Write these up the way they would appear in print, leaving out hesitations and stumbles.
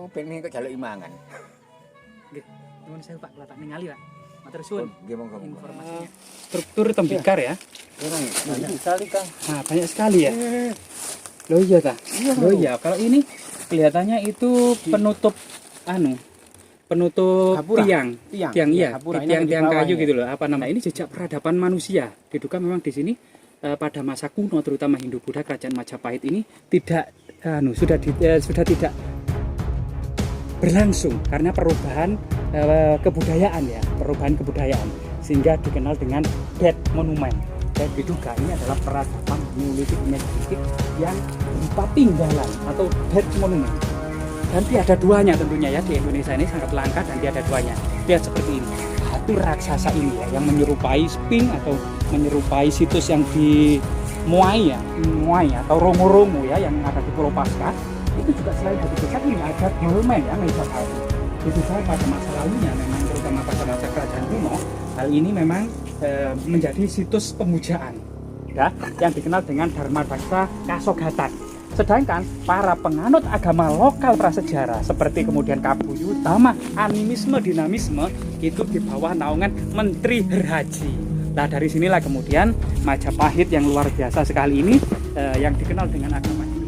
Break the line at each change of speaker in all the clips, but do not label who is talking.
aku pengen kok jaluk imangan.
Nggih. Nuwun sewu Pak, kula tak ningali Pak. Matur suwun
Nggih monggo.
informasinya. Struktur tembikar ya.
Banyak sekali Kang.
Nah, banyak sekali ya. Loh iya ta? Loh iya, kalau ini kelihatannya itu penutup penutup
Gapura.
tiang
Tiang
iya,
gapura. Ini
tiang-tiang
ada di
kayu
bawahnya.
gitu loh. Apa nama ini jejak peradaban manusia. Diduga memang di sini pada masa kuno terutama Hindu-Buddha kerajaan Majapahit ini tidak sudah tidak berlangsung karena perubahan kebudayaan ya, perubahan kebudayaan sehingga dikenal dengan Dead Monument. Dan diduga ini adalah peradaban Neolithic Megalitik yang berupa tinggalan atau Dead Monument. Dan tiada duanya tentunya ya, di Indonesia ini sangat langka dan tiada duanya. Lihat seperti ini, batu raksasa ini ya, yang menyerupai Sphinx atau menyerupai situs yang di Moai atau Romo-Romo ya, yang ada di Pulau Paskah. Itu juga selain batu besar ini ada dolmen ya, Majapahit. Itu saya pada masa lalunya memang terutama pada masa kerajaan kuno, hal ini memang menjadi situs pemujaan ya, yang dikenal dengan Dharma Daksa Kasogatan. Sedangkan para penganut agama lokal prasejarah seperti kemudian Kabuyutama, animisme, dinamisme itu di bawah naungan Menteri Herhaji. Nah dari sinilah kemudian Majapahit yang luar biasa sekali ini yang dikenal dengan agama Hindu.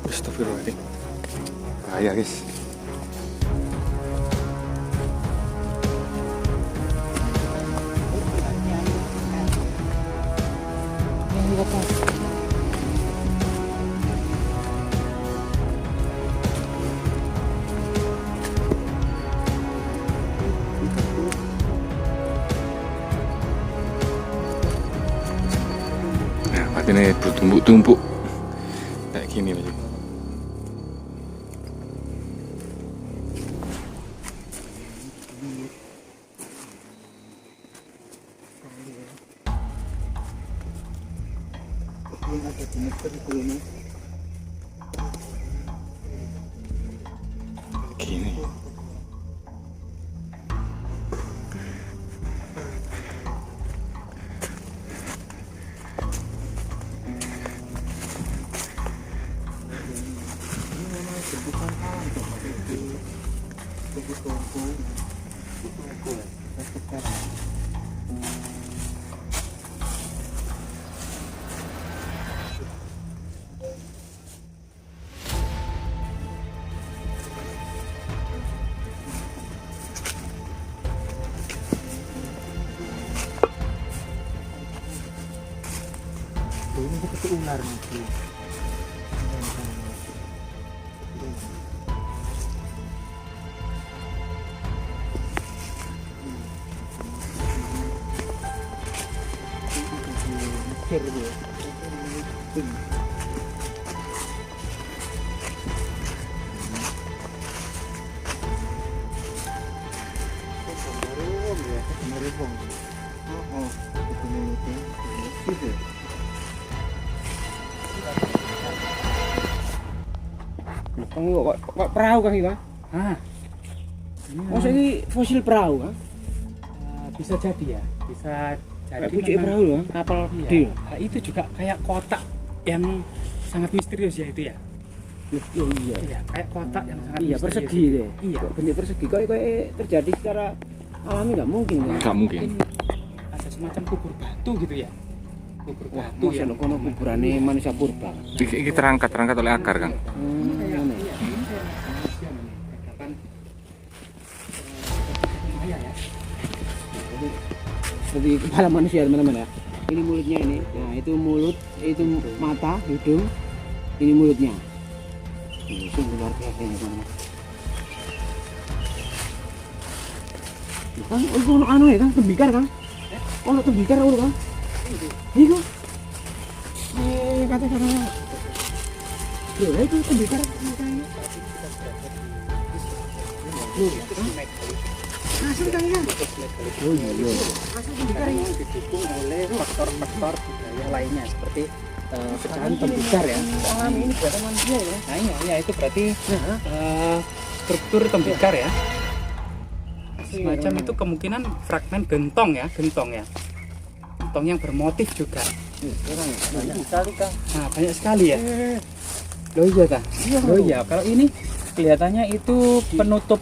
Astagfirullahaladzim. Bahaya guys. Nah, ini bertumpuk-tumpuk kayak gini aja. Gini.
Ini seperti ular nih. Kok perahu kang Pak?
Ah,
Masa ini fosil perahu kan?
bisa jadi ya, bisa jadi.
Kayak pucuk
memang-
perahu loh, kapal
Iya.
gede.
Nah, itu juga kayak kotak yang sangat misterius ya itu ya.
Oh iya.
Iya, kayak kotak yang sangat
Iya
misterius.
persegi deh.
Iya.
Kok bentuk persegi kok terjadi secara alami nggak mungkin kan?
Nggak mungkin.
Ini ada semacam kubur batu gitu ya. Kubur
Wah,
batu
masa
yang
lo kono kuburane manusia purba.
Ini terangkat oleh akar kan.
Ngene.
Iya, ini saya manusia namanya, peradaban, Maya ya.
Jadi seperti kepala manusia teman-teman ya. Ini mulutnya ini. Nah, itu mulut, itu mata, hidung. Ini mulutnya. Ini sungguh luar biasa ya teman-teman. Kang, ono anu ya Kang, tembikar Kang. Ono tembikar ono Kang. Iku. Kata-kata. Lho, itu tembikar kayaknya. Asli Kang ya. Oh iya. Asli tembikar ini
didukung oleh faktor-faktor budaya lainnya seperti pecahan tembikar ya.
Alami ini buatan manusia ya.
Nah iya itu berarti struktur tembikar ya. Semacam itu kemungkinan fragmen gentong ya. Gentong yang bermotif juga.
Banyak sekali Kang.
Nah banyak sekali ya. Loh iya Kang. Loh iya kalau ini kelihatannya itu penutup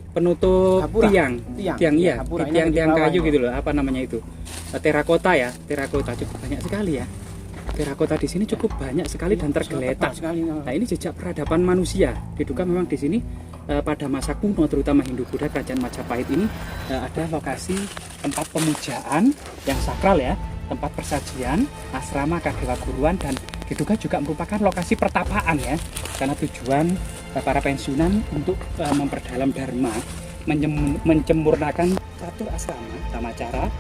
penutup
Gapura.
tiang iya,
Gapura. Ini
tiang
ada di
kayu
bawah,
gitu loh, apa namanya itu, terakota ya, terakota cukup banyak sekali ya, terakota di sini cukup banyak sekali dan tergeletak.
sekali.
Nah ini jejak peradaban manusia, diduga memang di sini pada masa kuno terutama Hindu-Buddha kerajaan Majapahit ini ada lokasi tempat pemujaan yang sakral ya, tempat persajian, asrama kadewa guruan, dan diduga juga merupakan lokasi pertapaan ya, karena tujuan para pensiunan untuk memperdalam dharma, mencemurnakan catur asrama, tama cara,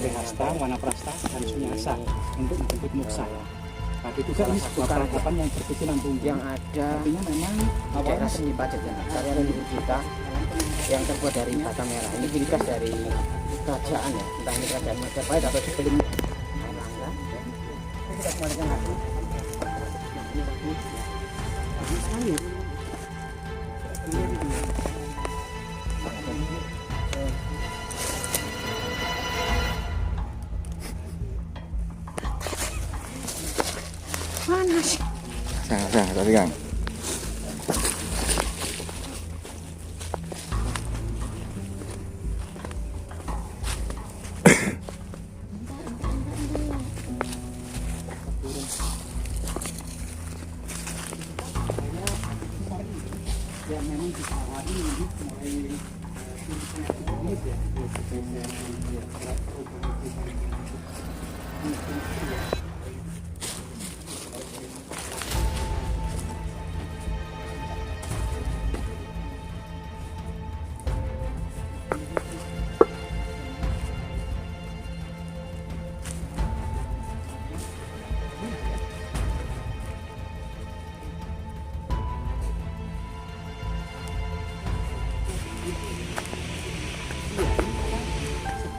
prihasta, wanaprasta, dan sunyasa untuk menjemput moksa. Nah, diduga ini sebuah peradaban yang berkesinambungan
Yang ada
artinya memang
daerah seni Pajajaran, karya leluhur kita yang terbuat dari bata merah. Ini ciri khas dari kerajaan ya, entah ini kerajaan Majapahit atau sebelum Airlangga. Ya. Kita kembalikan lagi. Bagus sekali ya. Panas.
Sangat tadi Kang.
yang memang disawari ini mulai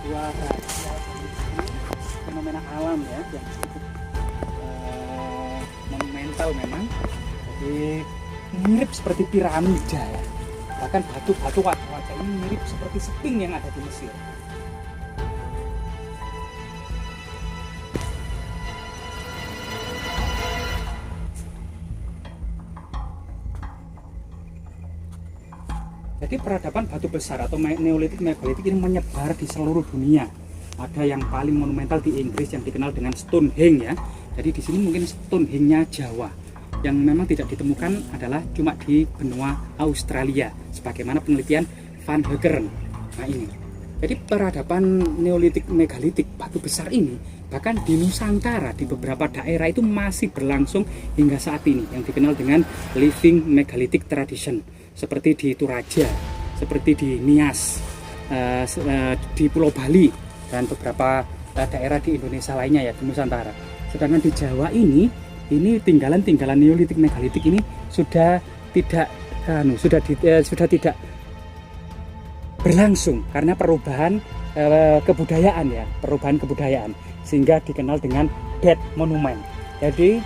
sebuah fenomena alam ya yang cukup monumental memang. Jadi mirip seperti piramida ya, bahkan batu-batu wajah ini mirip seperti seping yang ada di Mesir. Jadi peradaban batu besar atau Neolitik megalitik ini menyebar di seluruh dunia. Ada yang paling monumental di Inggris yang dikenal dengan Stonehenge ya. Jadi di sini mungkin Stonehenge-nya Jawa. Yang memang tidak ditemukan adalah cuma di benua Australia, sebagaimana penelitian Van Heekeren. Nah ini. Jadi peradaban Neolitik megalitik batu besar ini bahkan di Nusantara di beberapa daerah itu masih berlangsung hingga saat ini, yang dikenal dengan living megalitic tradition, seperti di Toraja, seperti di Nias, di Pulau Bali, dan beberapa daerah di Indonesia lainnya ya, di Nusantara. Sedangkan di Jawa ini tinggalan-tinggalan Neolitik megalitik ini sudah tidak tidak berlangsung karena perubahan kebudayaan ya, sehingga dikenal dengan dead monument. Jadi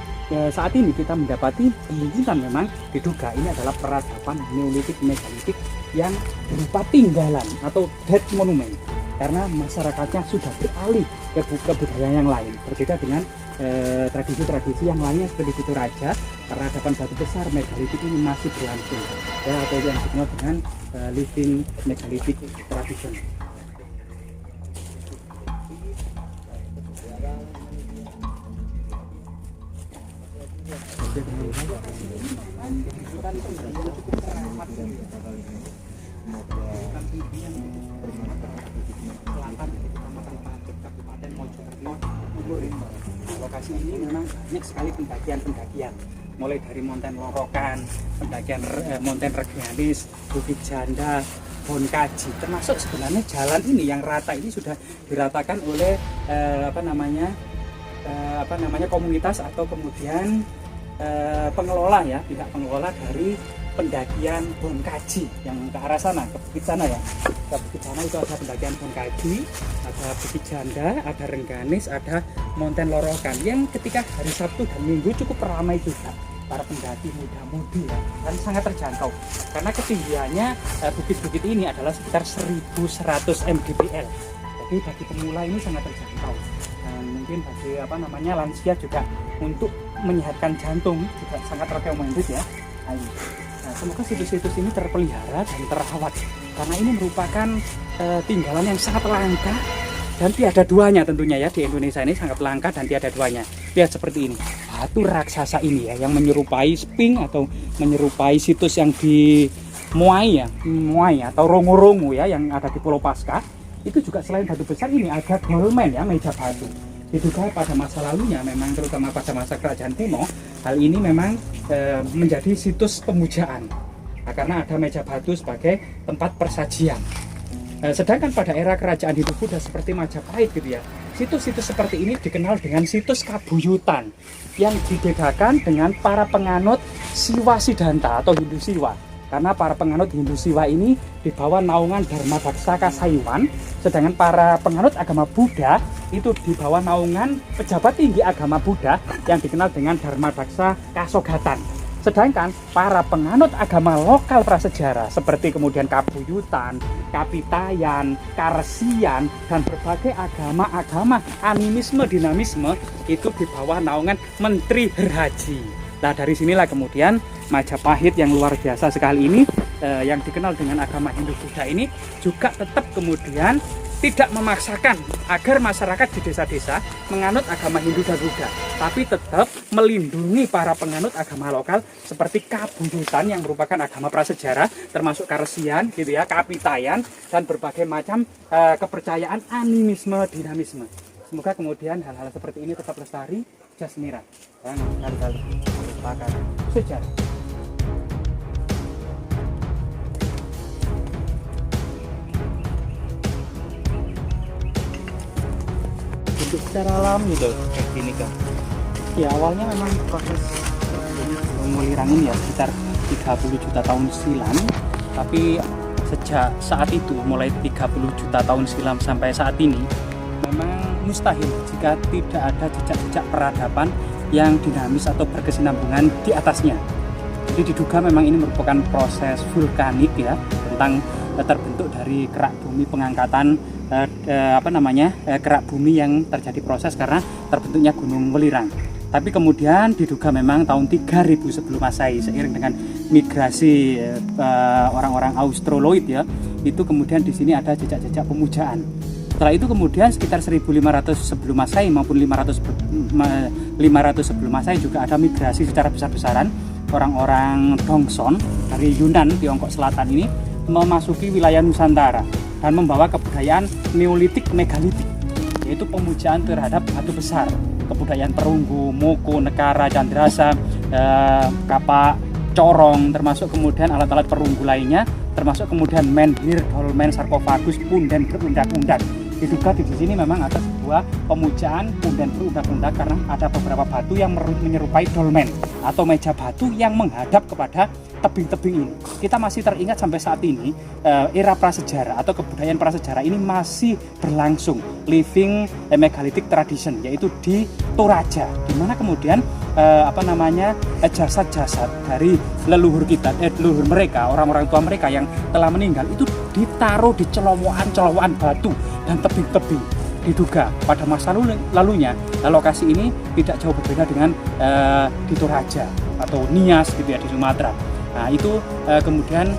saat ini kita mendapati kemungkinan memang diduga ini adalah peradaban Neolitik megalitik yang berupa tinggalan atau dead monument, karena masyarakatnya sudah beralih ke budaya yang lain, berbeda dengan tradisi-tradisi yang lainnya seperti di Toraja. Peradaban batu besar megalitik ini masih berlangsung ya, atau yang dikenal dengan living megalitic tradition. Lokasi ini memang banyak sekali pendakian, mulai dari Monten Lorokan, pendakian Monten Reganis, Bukit Janda, Bonkaji. Termasuk sebenarnya jalan ini yang rata ini sudah diratakan oleh komunitas atau kemudian pengelola ya, pihak pengelola dari pendakian Bonkaji yang ke arah sana, ke bukit sana ya. Ke bukit sana itu ada pendakian Bonkaji, ada Bukit Janda, ada Rengganis, ada Monten Lorokan yang ketika hari Sabtu dan Minggu cukup ramai juga para pendaki muda-mudi ya, dan sangat terjangkau karena ketinggiannya bukit-bukit ini adalah sekitar 1100 mdpl. Jadi bagi pemula ini sangat terjangkau, dan mungkin bagi lansia juga untuk menyehatkan jantung juga sangat recommended ya. Nah, semoga situs-situs ini terpelihara dan terawat karena ini merupakan tinggalan yang sangat langka dan tiada duanya tentunya ya. Di Indonesia ini sangat langka dan tiada duanya. Lihat seperti ini, batu raksasa ini ya, yang menyerupai Sphinx atau menyerupai situs yang di Moai atau Rongo-Rongo ya, yang ada di Pulau Paskah. Itu juga selain batu besar ini ada dolmen ya, meja batu. Diduga pada masa lalunya memang, terutama pada masa kerajaan kuno, hal ini memang menjadi situs pemujaan karena ada meja batu sebagai tempat persajian. Sedangkan pada era kerajaan Hindu Buddha seperti Majapahit gitu ya, situs-situs seperti ini dikenal dengan situs kabuyutan yang dibedakan dengan para penganut Siwa Siddhanta atau Hindu Siwa. Karena para penganut Hindu Siwa ini di bawah naungan Dharmadaksa Kasayuan, sedangkan para penganut agama Buddha itu di bawah naungan pejabat tinggi agama Buddha yang dikenal dengan Dharmadaksa Kasogatan. Sedangkan para penganut agama lokal prasejarah seperti kemudian Kabuyutan, Kapitayan, Karesian, dan berbagai agama-agama animisme, dinamisme itu di bawah naungan Menteri Herhaji. Nah, dari sinilah kemudian Majapahit yang luar biasa sekali ini yang dikenal dengan agama Hindu Buddha ini juga tetap kemudian tidak memaksakan agar masyarakat di desa-desa menganut agama Hindu dan Buddha, tapi tetap melindungi para penganut agama lokal seperti Kabuyutan yang merupakan agama prasejarah, termasuk Karesian gitu ya, Kapitayan, dan berbagai macam kepercayaan animisme, dinamisme. Semoga kemudian hal-hal seperti ini tetap lestari, jasmira, dan hal-hal merupakan sejarah. Secara alami gitu kayak gini kan ya. Awalnya memang proses penguliran ini ya sekitar 30 juta tahun silam, tapi sejak saat itu mulai 30 juta tahun silam sampai saat ini memang mustahil jika tidak ada jejak-jejak peradaban yang dinamis atau berkesinambungan di atasnya. Jadi diduga memang ini merupakan proses vulkanik ya, tentang terbentuk dari kerak bumi pengangkatan kerak bumi yang terjadi proses karena terbentuknya gunung Welirang. Tapi kemudian diduga memang tahun 3000 sebelum Masehi seiring dengan migrasi orang-orang Australoid ya, itu kemudian di sini ada jejak-jejak pemujaan. Setelah itu kemudian sekitar 1500 sebelum Masehi maupun 500 sebelum Masehi juga ada migrasi secara besar-besaran orang-orang Dongson dari Yunan, Tiongkok Selatan ini memasuki wilayah Nusantara dan membawa kebudayaan Neolitik megalitik, yaitu pemujaan terhadap batu besar, kebudayaan perunggu, moko, nekara, candrasa, kapak, corong, termasuk kemudian alat-alat perunggu lainnya, termasuk kemudian menhir, dolmen, sarkofagus, punden berundak-undak. Diduga di sini memang ada sebuah pemujaan punden berundak-undak karena ada beberapa batu yang menyerupai dolmen atau meja batu yang menghadap kepada tebing-tebing ini. Kita masih teringat sampai saat ini era prasejarah atau kebudayaan prasejarah ini masih berlangsung, living megalithic tradition, yaitu di Toraja, di mana kemudian jasad-jasad dari leluhur kita, leluhur mereka, orang-orang tua mereka yang telah meninggal itu ditaruh di celowokan batu dan tebing-tebing. Diduga pada masa lalunya lokasi ini tidak jauh berbeda dengan di Toraja atau Nias gitu ya, di Sumatera. Nah itu kemudian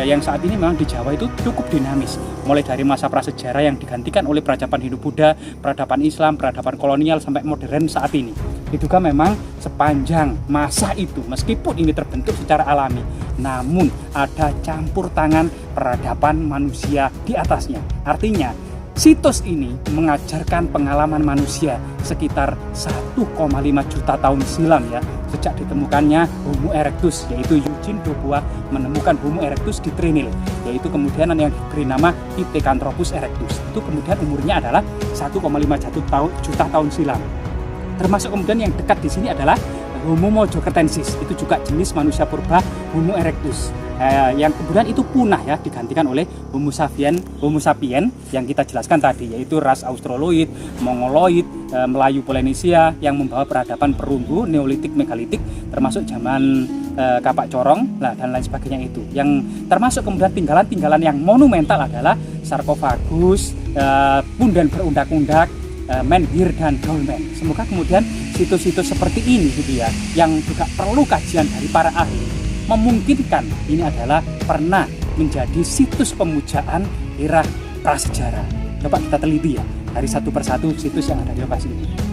yang saat ini memang di Jawa itu cukup dinamis, mulai dari masa prasejarah yang digantikan oleh peradaban Hindu-Buddha, peradaban Islam, peradaban kolonial sampai modern saat ini. Diduga memang sepanjang masa itu meskipun ini terbentuk secara alami, namun ada campur tangan peradaban manusia di atasnya. Artinya situs ini mengajarkan pengalaman manusia sekitar 1,5 juta tahun silam ya, sejak ditemukannya Homo erectus, yaitu Eugene Dubois menemukan Homo erectus di Trinil. yaitu kemudian yang diberi nama Pithecanthropus erectus. Itu kemudian umurnya adalah 1,5 juta tahun silam. Termasuk kemudian yang dekat di sini adalah Homo mojokertensis, itu juga jenis manusia purba Homo erectus. Yang kemudian itu punah ya, digantikan oleh Homo sapien yang kita jelaskan tadi, yaitu ras Australoid, Mongoloid, Melayu Polynesia yang membawa peradaban perunggu, Neolitik, Megalitik, termasuk zaman kapak corong dan lain sebagainya itu. Yang termasuk kemudian tinggalan-tinggalan yang monumental adalah sarkofagus, punden berundak-undak, menhir dan dolmen. Semoga kemudian situs-situs seperti ini gitu ya, yang juga perlu kajian dari para ahli, memungkinkan ini adalah pernah menjadi situs pemujaan era prasejarah. Coba kita teliti ya dari satu persatu situs yang ada di lokasi ini.